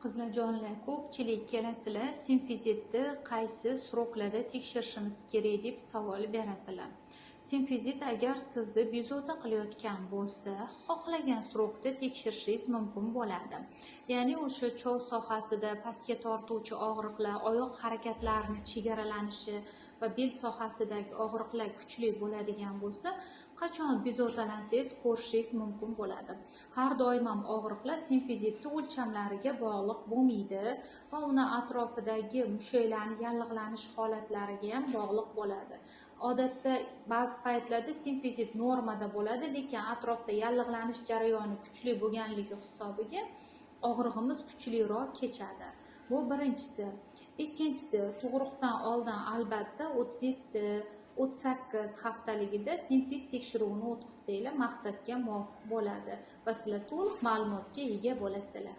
Qizlarjonlar, ko'pchilik kelasizlar, simfizitni qaysi sroklarda tekshirishimiz kerak deb savol berasizlar. Simfizit agar sizni bezovta qilayotgan bo'lsa, xohlagan srokda tekshirishingiz mumkin bo'ladi. Ya'ni o'sha chov sohasida pastga tortuvchi og'riqlar, oyoq harakatlarini chegaralanishi va bel sohasidagi og'riqlar kuchli bo'ladigan bo'lsa, qachon bezovtalansangiz ko'rishingiz mumkin bo'ladi. Har doim ham og'riqlar simfizitni o'lchamlariga bog'liq bo'lmaydi va uni atrofidagi mushaklarning yallig'lanish holatlariga ham bog'liq bo'ladi. Odatda ba'zi paytlarda simfizit normada bo'ladi, lekin atrofda yallig'lanish jarayoni kuchli bo'lganligi hisobiga og'rig'imiz kuchliroq kechadi. Bu birinchisi. Ikkinchisi, tug'ruqdan oldin albatta 37-38 haftaligida simfiz tekshiruvini o'tkazsanglar maqsadga muvofiq bo'ladi va sizlar to'liq ma'lumotga ega bo'lasizlar.